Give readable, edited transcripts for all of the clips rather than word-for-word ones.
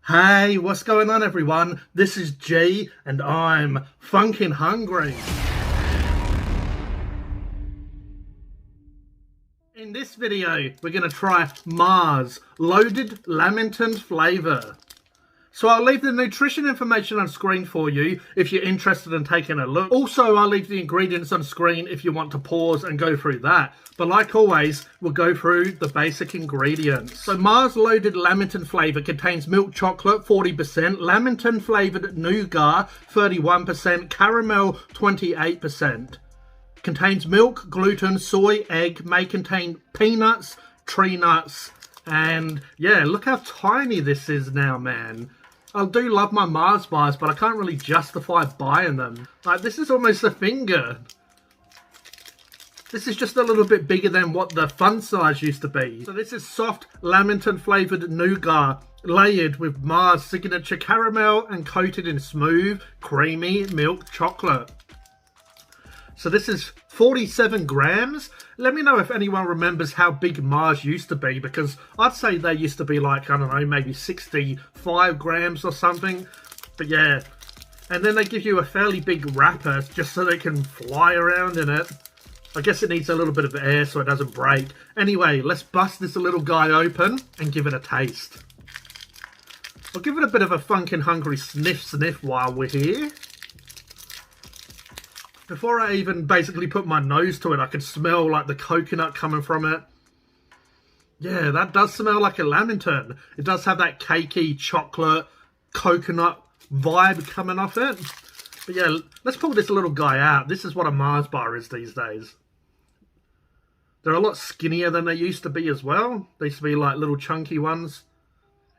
Hey, what's going on everyone? This is G and I'm funkin' hungry. In this video, we're going to try Mars Loaded Lamington Flavour. So I'll leave the nutrition information on screen for you if you're interested in taking a look. Also, I'll leave the ingredients on screen if you want to pause and go through that. But like always, we'll go through the basic ingredients. So Mars Loaded Lamington Flavour contains milk chocolate 40%, Lamington flavoured nougat 31%, caramel 28%. Contains milk, gluten, soy, egg, may contain peanuts, tree nuts, and yeah, look how tiny this is now, man. I do love my Mars bars, but I can't really justify buying them. Like, this is almost a finger. This is just a little bit bigger than what the fun size used to be. So this is soft Lamington flavoured nougat, layered with Mars signature caramel and coated in smooth, creamy milk chocolate. So this is 47 grams. Let me know if anyone remembers how big Mars used to be, because I'd say they used to be like, I don't know, maybe 65 grams or something. But yeah, and then they give you a fairly big wrapper just so they can fly around in it. I guess it needs a little bit of air so it doesn't break. Anyway, let's bust this little guy open and give it a taste. I'll give it a bit of a funkin' hungry sniff while we're here. Before I even basically put my nose to it, I could smell like the coconut coming from it. Yeah, that does smell like a Lamington. It does have that cakey chocolate coconut vibe coming off it. But yeah, let's pull this little guy out. This is what a Mars bar is these days. They're a lot skinnier than they used to be as well. They used to be like little chunky ones.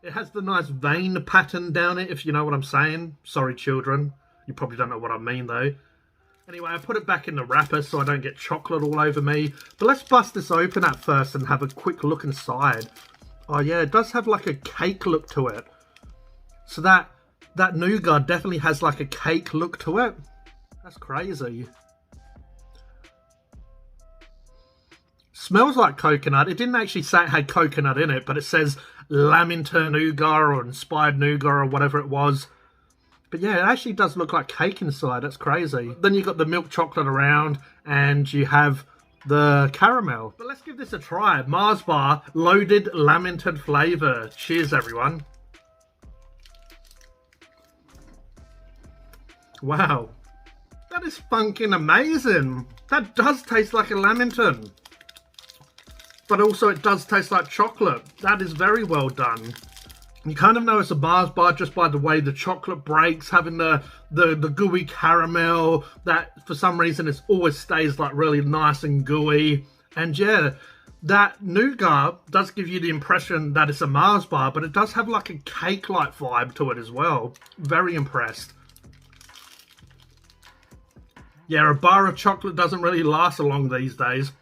It has the nice vein pattern down it, if you know what I'm saying. Sorry, children. You probably don't know what I mean, though. Anyway, I put it back in the wrapper so I don't get chocolate all over me. But let's bust this open at first and have a quick look inside. Oh yeah, it does have like a cake look to it. So that nougat definitely has like a cake look to it. That's crazy. Smells like coconut. It didn't actually say it had coconut in it, but it says Lamington nougat or inspired nougat or whatever it was. But yeah, it actually does look like cake inside. That's crazy. Then you've got the milk chocolate around and you have the caramel. But let's give this a try. Mars bar Loaded Lamington Flavour. Cheers, everyone. Wow. That is funkin' amazing. That does taste like a Lamington. But also it does taste like chocolate. That is very well done. You kind of know it's a Mars bar just by the way the chocolate breaks, having the gooey caramel that for some reason it always stays like really nice and gooey. And yeah, that nougat does give you the impression that it's a Mars bar, but it does have like a cake-like vibe to it as well. Very impressed. Yeah, a bar of chocolate doesn't really last long these days.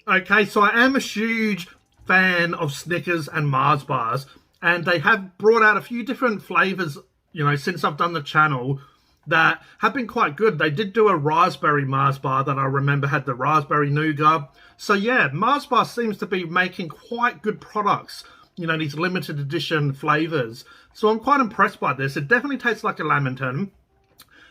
Okay, so I am a huge fan of Snickers and Mars bars, and they have brought out a few different flavors, you know, since I've done the channel that have been quite good. They did do a raspberry Mars bar that I remember had the raspberry nougat. So yeah, Mars bar seems to be making quite good products, you know, these limited edition flavors. So I'm quite impressed by this. It definitely tastes like a Lamington.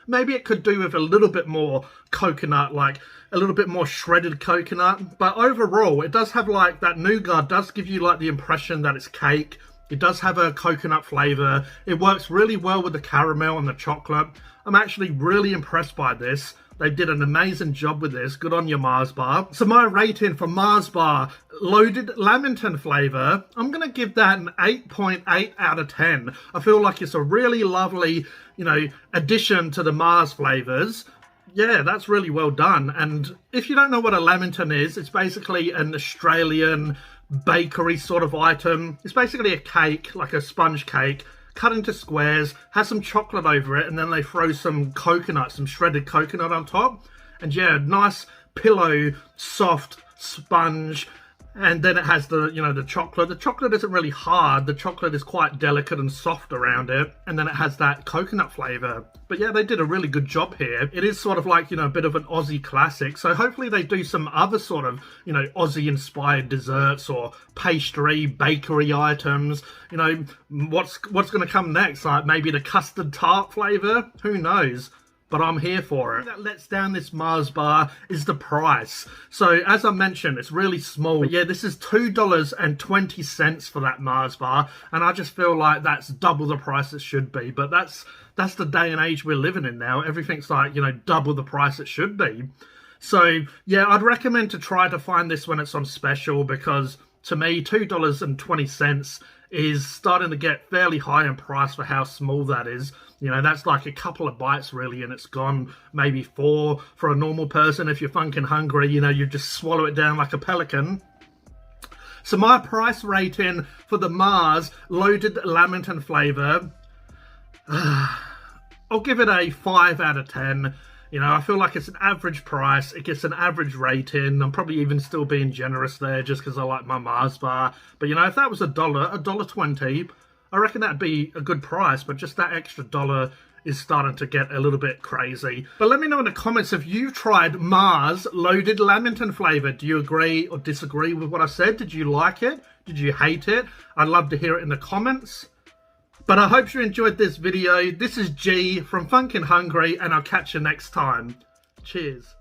Maybe it could do with a little bit more coconut, like a little bit more shredded coconut. But overall, it does have like that nougat does give you like the impression that it's cake. It does have a coconut flavour. It works really well with the caramel and the chocolate. I'm actually really impressed by this. They did an amazing job with this. Good on your Mars bar. So my rating for Mars bar Loaded Lamington Flavour, I'm going to give that an 8.8 out of 10. I feel like it's a really lovely, you know, addition to the Mars flavours. Yeah, that's really well done. And if you don't know what a Lamington is, it's basically an Australian bakery sort of item. It's basically a cake, like a sponge cake, cut into squares, has some chocolate over it, and then they throw some coconut, some shredded coconut on top. And yeah, nice pillow, soft sponge, And then it has the, you know, the chocolate. The chocolate isn't really hard. The chocolate is quite delicate and soft around it. And then it has that coconut flavour. But yeah, they did a really good job here. It is sort of like, you know, a bit of an Aussie classic. So hopefully they do some other sort of, you know, Aussie-inspired desserts or pastry, bakery items. You know, what's going to come next? Like maybe the custard tart flavour? Who knows? But I'm here for it. What lets down this Mars bar is the price. So as I mentioned, it's really small. But yeah, this is $2.20 for that Mars bar, and I just feel like that's double the price it should be. But that's the day and age we're living in now. Everything's like, you know, double the price it should be. So yeah, I'd recommend to try to find this when it's on special, because to me, $2.20 is starting to get fairly high in price for how small that is. You know, that's like a couple of bites really, and it's gone. Maybe 4 for a normal person. If you're funkin' hungry, you know, you just swallow it down like a pelican. So my price rating for the Mars Loaded Lamington Flavour, I'll give it a 5 out of 10. You know, I feel like it's an average price. It gets an average rating. I'm probably even still being generous there just because I like my Mars bar. But, you know, if that was $1.20, I reckon that'd be a good price. But just that extra dollar is starting to get a little bit crazy. But let me know in the comments if you've tried Mars Loaded Lamington Flavour. Do you agree or disagree with what I said? Did you like it? Did you hate it? I'd love to hear it in the comments. But I hope you enjoyed this video. This is G from Funkin' Hungry, and I'll catch you next time. Cheers.